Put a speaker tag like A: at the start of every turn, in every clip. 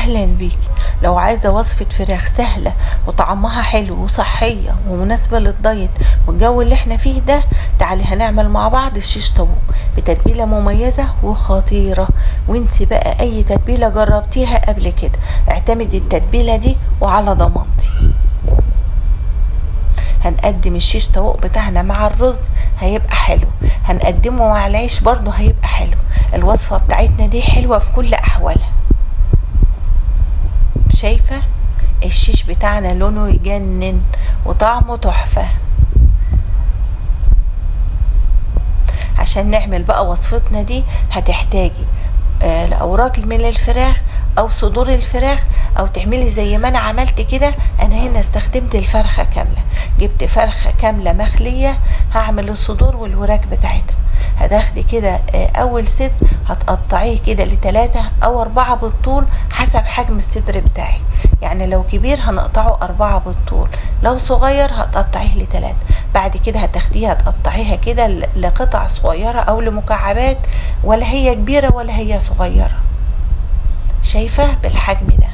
A: اهلا بيك. لو عايزة وصفة فراخ سهلة وطعمها حلو وصحية ومناسبة للدايت والجو اللي احنا فيه ده، تعالي هنعمل مع بعض الشيش طاووق بتتبيلة مميزة وخطيرة. وانتي بقى اي تتبيلة جربتيها قبل كده اعتمدي التتبيلة دي وعلى ضمانتي. هنقدم الشيش طاووق بتاعنا مع الرز هيبقى حلو، هنقدمه مع العيش برضه هيبقى حلو. الوصفة بتاعتنا دي حلوة في كل احوالها. شايفة الشيش بتاعنا لونه يجنن وطعمه تحفة. عشان نعمل بقى وصفتنا دي هتحتاجي الاوراق من الفراخ او صدور الفراخ، او تعملي زي ما انا عملت كده. انا هنا استخدمت الفرخة كاملة، جبت فرخة كاملة مخلية، هعمل الصدور والوراك بتاعتها. هتاخدي كده اول صدر هتقطعيه كده ل3 أو 4 بالطول حسب حجم الصدر بتاعي. يعني لو كبير هنقطعه 4 بالطول، لو صغير هتقطعيه ل3. بعد كده هتاخديها تقطعيها كده لقطع صغيرة او لمكعبات، ولا هي كبيرة ولا هي صغيرة. شايفة بالحجم ده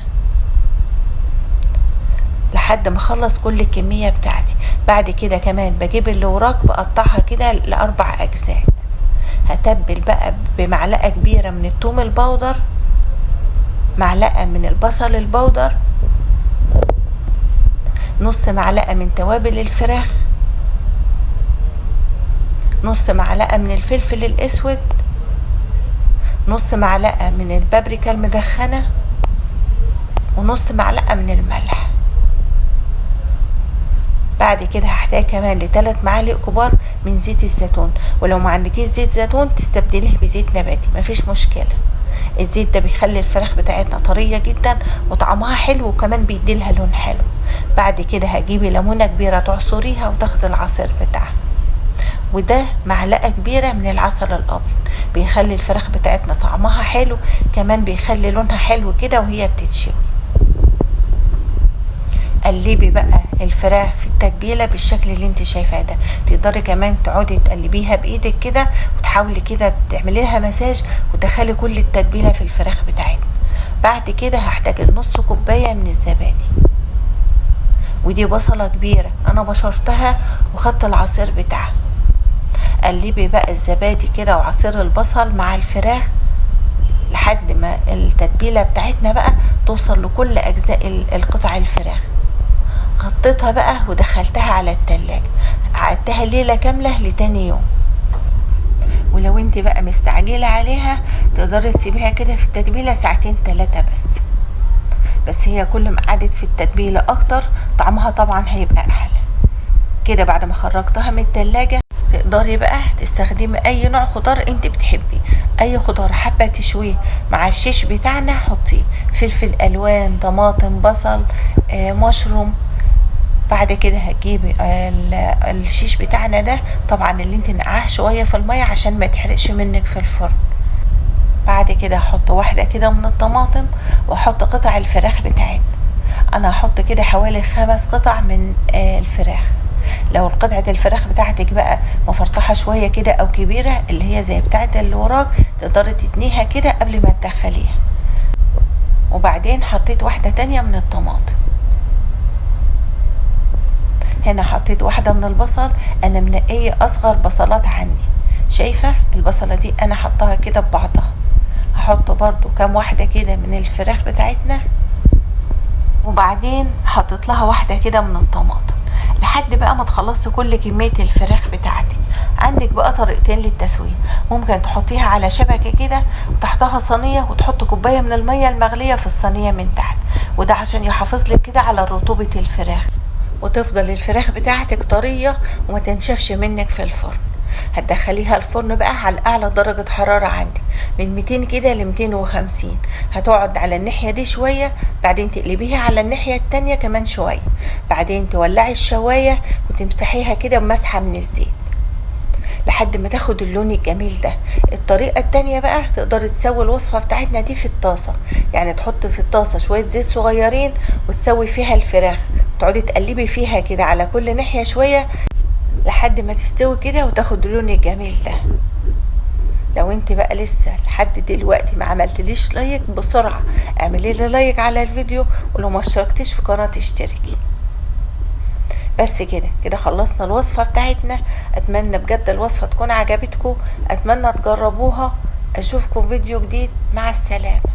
A: لحد ما اخلص كل الكمية بتاعتي. بعد كده كمان بجيب الوراك بقطعها كده ل4 أجزاء. هتبل بقى بمعلقة كبيرة من الثوم البودر، معلقة من البصل البودر، نص معلقة من توابل الفراخ، نص معلقة من الفلفل الأسود، نص معلقة من البابريكا المدخنة، ونص معلقة من الملح. بعد كده هحتاج كمان ل3 معالق كبار من زيت الزيتون، ولو ما عندكيش زيت زيتون تستبدليه بزيت نباتي مفيش مشكلة. الزيت ده بيخلي الفراخ بتاعتنا طرية جدا وطعمها حلو، وكمان بيديلها لون حلو. بعد كده هجيبي ليمونة كبيرة تعصريها وتاخد العصير بتاعها، وده معلقة كبيرة من العسل الأبيض، بيخلي الفراخ بتاعتنا طعمها حلو، كمان بيخلي لونها حلو كده وهي بتتشوي. قلبي بقى الفراخ في التتبيلة بالشكل اللي انت شايفاه ده. تقدري كمان تقعدي تقلبيها بايدك كده وتحاولي كده تعملي لها مساج وتدخلي كل التتبيلة في الفراخ بتاعتنا. بعد كده هحتاج نص كوباية من الزبادي، ودي بصلة كبيرة انا بشرتها وخدت العصير بتاعها. قلبي بقى الزبادي كده وعصير البصل مع الفراخ لحد ما التتبيلة بتاعتنا بقى توصل لكل اجزاء القطع الفراخ. غطيتها بقى ودخلتها على التلاجة، قعدتها ليلة كاملة لتاني يوم. ولو انت بقى مستعجلة عليها تقدري تسيبيها كده في التتبيلة 2-3 بس هي كل ما قعدت في التتبيلة اكتر طعمها طبعا هيبقى احلى. كده بعد ما خرجتها من التلاجة تقدري بقى تستخدمي اي نوع خضار انت بتحبيه. اي خضار حابة تشويه مع الشيش بتاعنا حطيه، فلفل الوان، طماطم، بصل، مشروم. بعد كده هتجيبي الشيش بتاعنا ده طبعا اللي انت نقعاه شوية في المية عشان ما يتحرقش منك في الفرن. بعد كده هحط واحدة كده من الطماطم واحط قطع الفراخ بتاعتنا. انا هحط كده حوالي 5 قطع من الفراخ. لو قطعة الفراخ بتاعتك بقى مفرطحة شوية كده او كبيرة اللي هي زي بتاعة الوراك تقدري تتنيها كده قبل ما تدخليها. وبعدين حطيت واحدة تانية من الطماطم. هنا حطيت واحدة من البصل، انا منقية اصغر بصلات عندي. شايفة البصلة دي انا حطها كده ببعضها. هحط برضو كام واحدة كده من الفراخ بتاعتنا، وبعدين حطيت لها واحدة كده من الطماطم لحد بقى ما تخلصي كل كمية الفراخ بتاعتك. عندك بقى طريقتين للتسوية، ممكن تحطيها على شبكة كده وتحتها صينية وتحط كوباية من المية المغلية في الصينية من تحت، وده عشان يحافظ لك كده على رطوبة الفراخ وتفضل الفراخ بتاعتك طرية وما تنشفش منك في الفرن. هتدخليها الفرن بقى على اعلى درجة حرارة عندك من 200 كده ل 250. هتقعد على الناحية دي شوية، بعدين تقلبيها على الناحية التانية كمان شوية، بعدين تولعي الشواية وتمسحيها كده بمسحة من الزيت لحد ما تاخد اللون الجميل ده. الطريقة التانية بقى تقدر تسوي الوصفة بتاعتنا دي في الطاسة، يعني تحط في الطاسة شوية زيت صغيرين وتسوي فيها الفراخ، تقعدي تقلبي فيها كده على كل ناحية شوية لحد ما تستوي كده وتاخد اللون الجميل ده. لو انت بقى لسه لحد دلوقتي ما عملتليش لايك، بسرعة اعملي لي لايك على الفيديو، ولو ما اشتركتيش في قناة اشتركي. بس كده خلصنا الوصفة بتاعتنا. اتمنى بجد الوصفة تكون عجبتكم، اتمنى تجربوها. اشوفكم في فيديو جديد، مع السلامة.